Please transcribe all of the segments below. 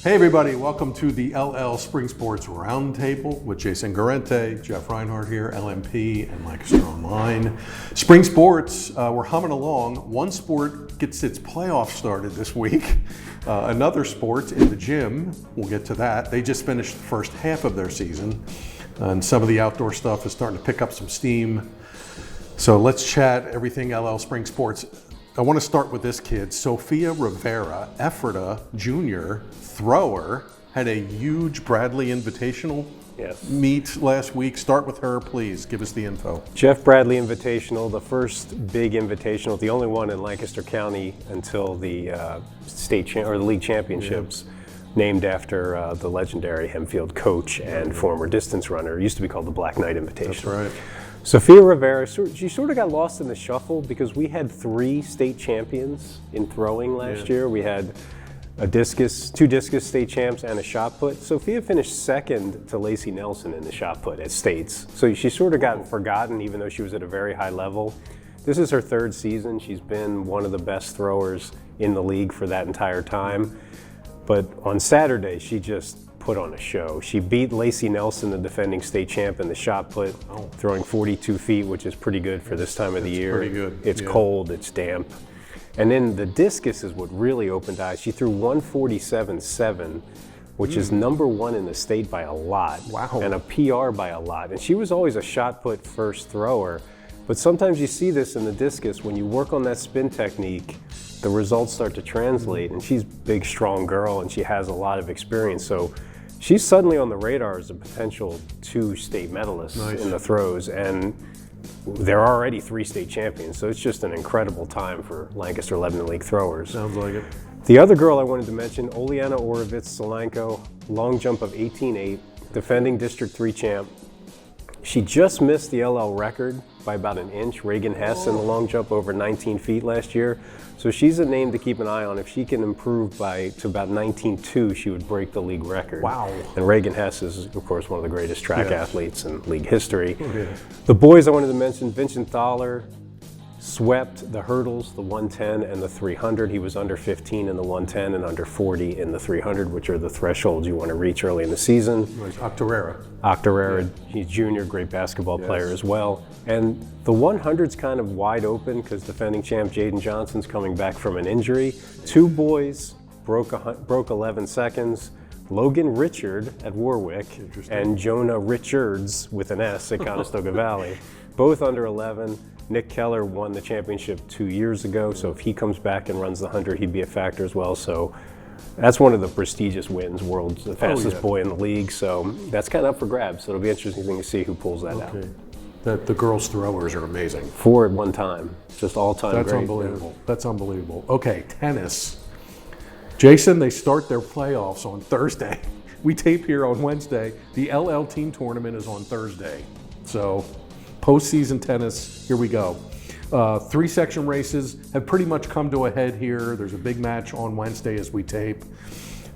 Hey everybody, welcome to the LL Spring Sports Roundtable with Jason Garente, Jeff Reinhardt here, LMP, and Lancaster Online. Spring Sports, we're humming along. One sport gets its playoff started this week. Another sport in the gym, we'll get to that. They just finished the first half of their season, and some of the outdoor stuff is starting to pick up some steam. So let's chat everything LL Spring Sports. I want to start with this kid, Sofia Rivera, Ephrata Jr. thrower, had a huge Bradley Invitational meet last week. Start with her, please. Give us the info. Jeff Bradley Invitational, the first big invitational, the only one in Lancaster County until the the league championships, named after the legendary Hempfield coach and former distance runner. It used to be called the Black Knight Invitational. That's right. Sofia Rivera, she sort of got lost in the shuffle because we had 3 state champions in throwing last year. We had two discus state champs and a shot put. Sofia finished second to Lacey Nelson in the shot put at states. So she's sort of gotten forgotten even though she was at a very high level. This is her 3rd season. She's been one of the best throwers in the league for that entire time. But on Saturday, she just put on a show. She beat Lacey Nelson, the defending state champ, in the shot put, throwing 42 feet, which is pretty good for this time of the year. Pretty good. It's cold, it's damp. And then the discus is what really opened eyes. She threw 147.7, which is number 1 in the state by a lot. Wow. And a PR by a lot. And she was always a shot put first thrower. But sometimes you see this in the discus, when you work on that spin technique, the results start to translate. And she's a big, strong girl, and she has a lot of experience. So she's suddenly on the radar as a potential 2 state medalists in the throws. And there are already 3 state champions, so it's just an incredible time for Lancaster Lebanon League throwers. Sounds like it. The other girl I wanted to mention, Oleana Orovitz-Solanko, long jump of 18.8, defending District 3 champ. She just missed the LL record by about an inch. Reagan Hess in the long jump over 19 feet last year. So she's a name to keep an eye on. If she can improve to about 19.2, she would break the league record. Wow. And Reagan Hess is, of course, one of the greatest track athletes in league history. The boys I wanted to mention, Vincent Thaler swept the hurdles, the 110 and the 300. He was under 15 in the 110 and under 40 in the 300, which are the thresholds you want to reach early in the season. Octorara, he's junior, great basketball player as well. And the 100's kind of wide open because defending champ Jaden Johnson's coming back from an injury. 2 boys broke 11 seconds. Logan Richard at Warwick and Jonah Richards with an S at Conestoga Valley, both under 11. Nick Keller won the championship 2 years ago, so if he comes back and runs the 100, he'd be a factor as well. So that's one of the prestigious wins, world's the fastest boy in the league. So that's kind of up for grabs. So it'll be interesting to see who pulls that out. The girls' throwers are amazing. 4 at one time, just all-time great. That's unbelievable. That's unbelievable. Okay, tennis. Jason, they start their playoffs on Thursday. We tape here on Wednesday. The LL team tournament is on Thursday. So postseason tennis, here we go. 3-section races have pretty much come to a head here. There's a big match on Wednesday as we tape.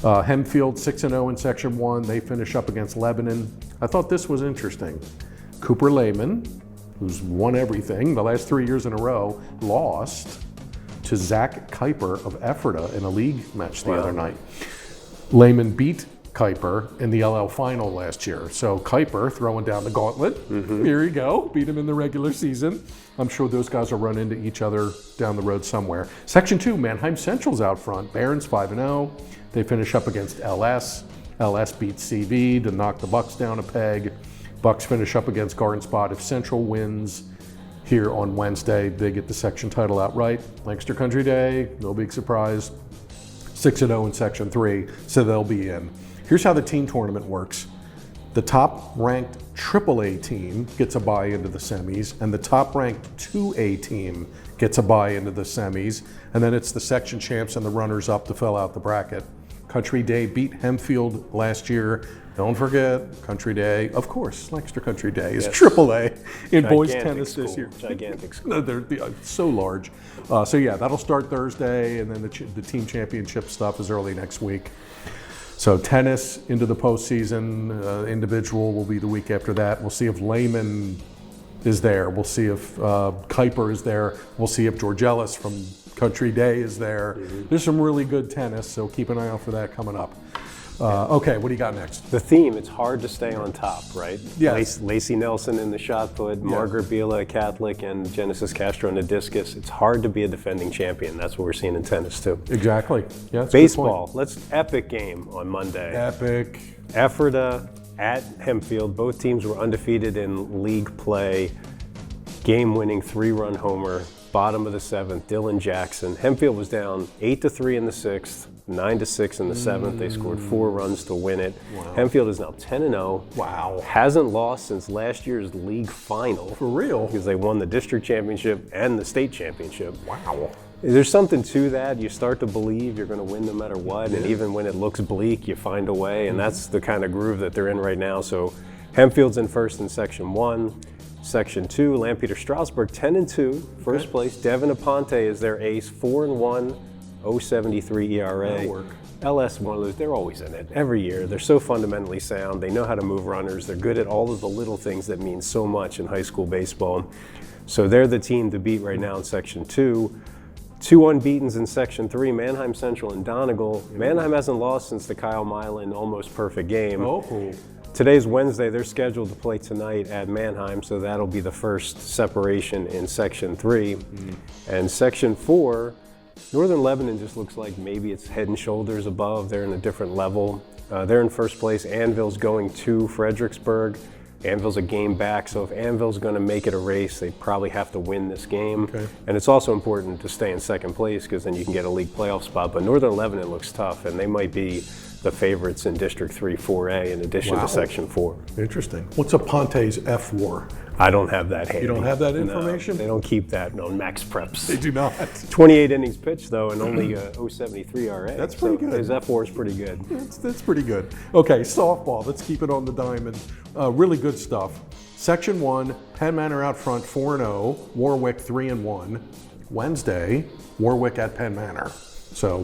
Hempfield 6-0 in section 1. They finish up against Lebanon. I thought this was interesting. Cooper Lehman, who's won everything the last 3 years in a row, lost to Zach Kuiper of Ephrata in a league match the other night. Lehman beat Kuiper in the LL final last year. So Kuiper throwing down the gauntlet. Here you go. Beat him in the regular season. I'm sure those guys will run into each other down the road somewhere. Section 2, Mannheim Central's out front. Barron's 5-0. They finish up against LS. LS beats CV to knock the Bucks down a peg. Bucks finish up against Garden Spot. If Central wins here on Wednesday, they get the section title outright. Lancaster Country Day, no big surprise. 6-0 in section 3, so they'll be in. Here's how the team tournament works. The top-ranked AAA team gets a bye into the semis, and the top-ranked 2A team gets a bye into the semis, and then it's the section champs and the runners-up to fill out the bracket. Country Day beat Hempfield last year. Don't forget, Country Day, of course, Lancaster Country Day is AAA in boys tennis this year. Gigantic school. No, they're so large. So yeah, that'll start Thursday, and then the team championship stuff is early next week. So tennis into the postseason, individual will be the week after that. We'll see if Lehman is there. We'll see if Kuiper is there. We'll see if Georgelis from Country Day is there. There's some really good tennis, so keep an eye out for that coming up. Okay, what do you got next? The theme, it's hard to stay on top, right? Yes. Lacey Nelson in the shot put, Margaret Bila, Catholic, and Genesis Castro in the discus. It's hard to be a defending champion. That's what we're seeing in tennis, too. Exactly. Yeah, that's Baseball, epic game on Monday. Epic. Ephrata at Hempfield. Both teams were undefeated in league play. Game-winning 3-run homer, bottom of the 7th, Dylan Jackson. Hempfield was down 8-3 in the 6th, 9-6 in the 7th. They scored 4 runs to win it. Wow. Hempfield is now 10-0. Wow. Hasn't lost since last year's league final. For real? Because they won the district championship and the state championship. Wow. There's something to that. You start to believe you're going to win no matter what, and even when it looks bleak, you find a way, and that's the kind of groove that they're in right now. So Hempfield's in first in Section 1. Section 2, Lampeter Strasburg 10-2, first place. Devin Aponte is their ace, 4-1, 0.73 ERA. That'll work. LS, one of those, they're always in it every year. They're so fundamentally sound. They know how to move runners. They're good at all of the little things that mean so much in high school baseball. So they're the team to beat right now in Section 2. 2 unbeatens in Section 3, Manheim Central and Donegal. Manheim hasn't lost since the Kyle Milan almost perfect game. Oh. Today's Wednesday. They're scheduled to play tonight at Manheim, so that'll be the first separation in Section 3. And Section 4, Northern Lebanon just looks like maybe it's head and shoulders above. They're in a different level. They're in first place. Anvil's going to Fredericksburg. Anvil's a game back, so if Anvil's going to make it a race, they probably have to win this game. Okay. And it's also important to stay in second place because then you can get a league playoff spot. But Northern Lebanon looks tough, and they might be the favorites in District 3 4A in addition to Section 4. Interesting. What's Aponte's F4? I don't have that handy. You don't have that information? No, they don't keep that on Max Preps. They do not. 28 innings pitched, though, and only 0.73 RA. That's pretty good. His F4 is pretty good. That's pretty good. Okay, softball. Let's keep it on the diamond. Really good stuff. Section 1, Penn Manor out front, 4-0. Warwick 3-1. Wednesday, Warwick at Penn Manor. So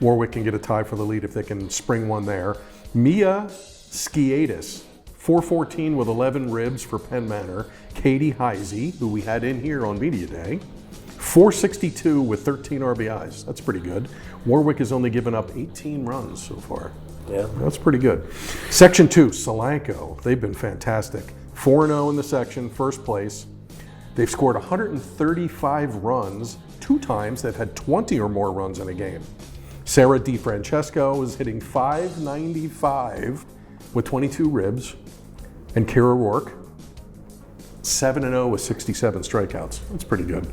Warwick can get a tie for the lead if they can spring one there. Mia Skiatis, 414 with 11 ribs for Penn Manor. Katie Heisey, who we had in here on Media Day, 462 with 13 RBIs. That's pretty good. Warwick has only given up 18 runs so far. Yeah. That's pretty good. Section 2, Solanco. They've been fantastic. 4-0 in the section, first place. They've scored 135 runs 2 times. They've had 20 or more runs in a game. Sarah DiFrancesco is hitting .595 with 22 ribs. And Kira Rourke, 7-0 with 67 strikeouts. That's pretty good.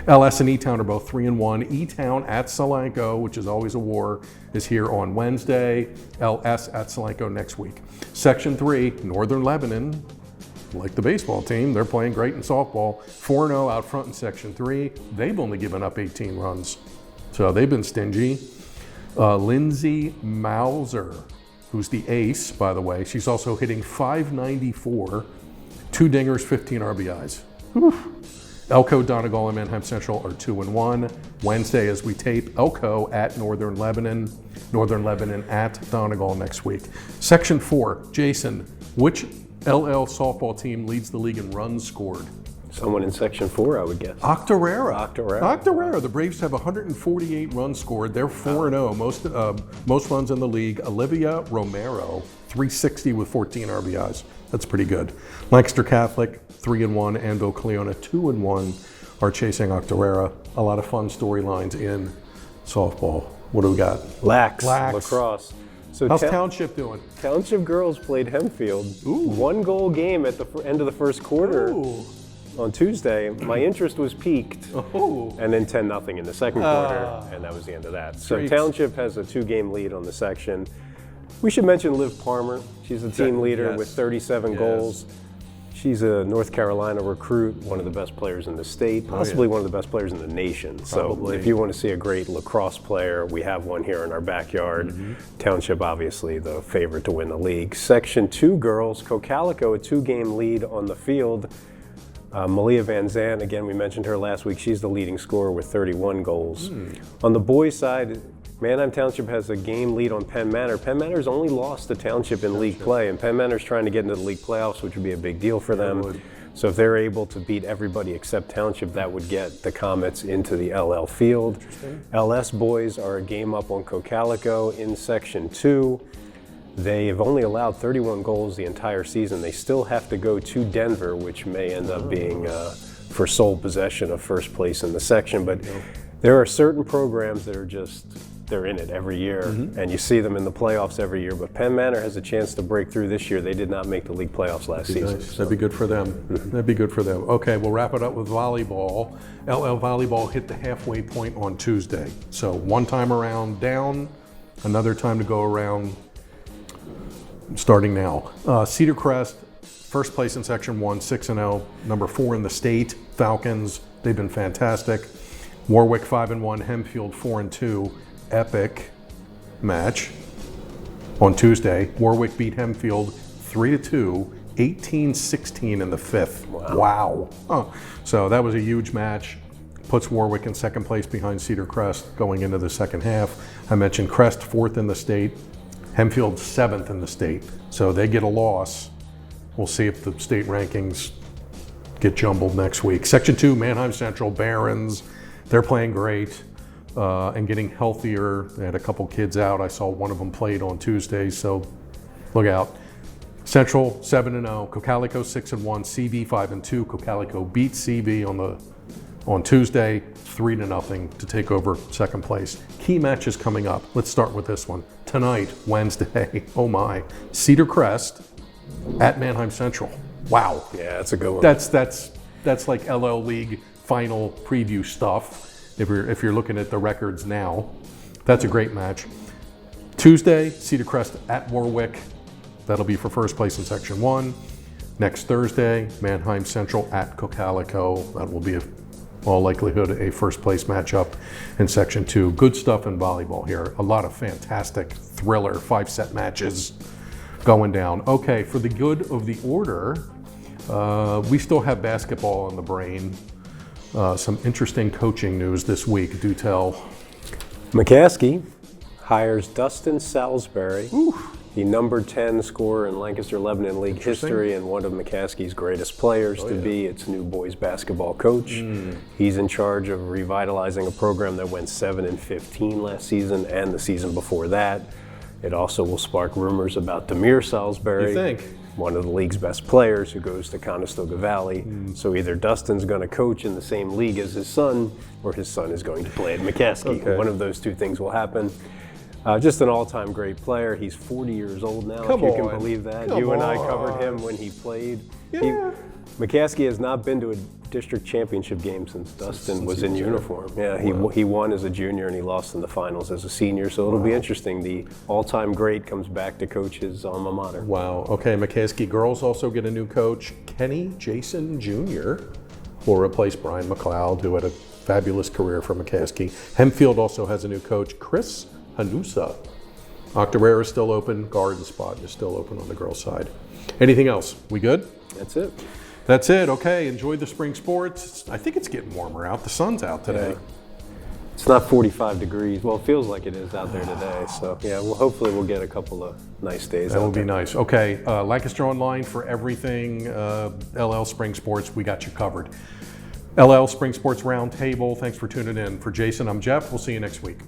LS and E-Town are both 3-1. E-Town at Solanco, which is always a war, is here on Wednesday. LS at Solanco next week. Section 3, Northern Lebanon, like the baseball team, they're playing great in softball. 4-0 out front in Section 3. They've only given up 18 runs, so they've been stingy. Lindsay Mauser, who's the ace, by the way. She's also hitting .594, 2 dingers, 15 RBIs. Elko, Donegal, and Manheim Central are 2-1. Wednesday, as we tape, Elko at Northern Lebanon. Northern Lebanon at Donegal next week. Section 4, Jason, which LL softball team leads the league in runs scored? Someone in Section 4, I would guess. Octorara. The Braves have 148 runs scored. They're 4-0, most runs in the league. Olivia Romero, 360 with 14 RBIs. That's pretty good. Lancaster Catholic, 3-1. Anvil Cleona, 2-1, are chasing Octorara. A lot of fun storylines in softball. What do we got? Lax. Lacrosse. So how's Township doing? Township girls played Hempfield. Ooh. 1-goal game at the end of the first quarter. Ooh. On Tuesday. My interest was piqued, and then 10-0 in the second quarter, and that was the end of that. So Township has a 2-game lead on the section. We should mention Liv Palmer. She's a team leader with 37 goals. She's a North Carolina recruit, one of the best players in the state, possibly one of the best players in the nation. Probably. So if you want to see a great lacrosse player, we have one here in our backyard. Township, obviously, the favorite to win the league. Section 2 girls, Cocalico, a 2-game lead on the field. Malia Van Zandt, again, we mentioned her last week. She's the leading scorer with 31 goals. On the boys' side, Manheim Township has a game lead on Penn Manor. Penn Manor's only lost to Township in league play, and Penn Manor's trying to get into the league playoffs, which would be a big deal for them. So if they're able to beat everybody except Township, that would get the Comets into the LL field. LS boys are a game up on Cocalico in Section 2. They have only allowed 31 goals the entire season. They still have to go to Denver, which may end up being for sole possession of first place in the section. But there are certain programs that are just, they're in it every year, and you see them in the playoffs every year. But Penn Manor has a chance to break through this year. They did not make the league playoffs last season. Nice. That'd be good for them. That'd be good for them. Okay, we'll wrap it up with volleyball. LL Volleyball hit the halfway point on Tuesday. So one time around down, another time to go around starting now. Cedar Crest, first place in Section 1, 6-0, number 4 in the state. Falcons, they've been fantastic. Warwick 5-1, Hempfield 4-2. Epic match on Tuesday. Warwick beat Hempfield 3-2, 18-16 in the 5th. Wow. So that was a huge match. Puts Warwick in second place behind Cedar Crest going into the second half. I mentioned Crest 4th in the state. Hempfield 7th in the state. So they get a loss. We'll see if the state rankings get jumbled next week. Section 2, Mannheim Central, Barons. They're playing great and getting healthier. They had a couple kids out. I saw one of them played on Tuesday, so look out. Central 7-0, Cocalico 6-1, CV 5-2. Cocalico beat CV on Tuesday 3-0 to take over second place. Key matches coming up. Let's start with this one. Tonight, Wednesday, oh my, Cedar Crest at Mannheim Central. Wow. Yeah, that's a good one. That's like LL League final preview stuff. If you're looking at the records now, that's a great match. Tuesday, Cedar Crest at Warwick. That'll be for first place in Section 1. Next Thursday, Mannheim Central at Cocalico. That will be, all likelihood, a first place matchup in Section 2. Good stuff in volleyball here. A lot of fantastic thriller 5-set matches going down. Okay, for the good of the order, we still have basketball on the brain. Some interesting coaching news this week. Do tell. McCaskey hires Dustin Salisbury, the number 10 scorer in Lancaster Lebanon League history and one of McCaskey's greatest players to be its new boys basketball coach. He's in charge of revitalizing a program that went 7-15 last season and the season before that. It also will spark rumors about Demir Salisbury. You think? One of the league's best players who goes to Conestoga Valley. So either Dustin's going to coach in the same league as his son, or his son is going to play at McCaskey. Okay. One of those two things will happen. Just an all-time great player. He's 40 years old now, Come if you can on. believe that. Come You and I on. covered him when he played. Yeah. McCaskey has not been to a district championship game since Dustin was in he was uniform. Yeah, he won as a junior and he lost in the finals as a senior. So it'll be interesting. The all-time great comes back to coach his alma mater. Wow. Okay, McCaskey girls also get a new coach. Kenny Jason Jr. will replace Brian McLeod, who had a fabulous career for McCaskey. Hempfield also has a new coach, Chris Hanusa. Octorara is still open. Garden spot is still open on the girls' side. Anything else? We good? That's it. That's it. Okay, enjoy the spring sports. I think it's getting warmer out. The sun's out today. Yeah. It's not 45 degrees. Well, it feels like it is out there today. So, yeah, well, hopefully we'll get a couple of nice days That out would be there. nice. Okay, Lancaster Online for everything LL Spring Sports. We got you covered. LL Spring Sports Roundtable. Thanks for tuning in. For Jason, I'm Jeff. We'll see you next week.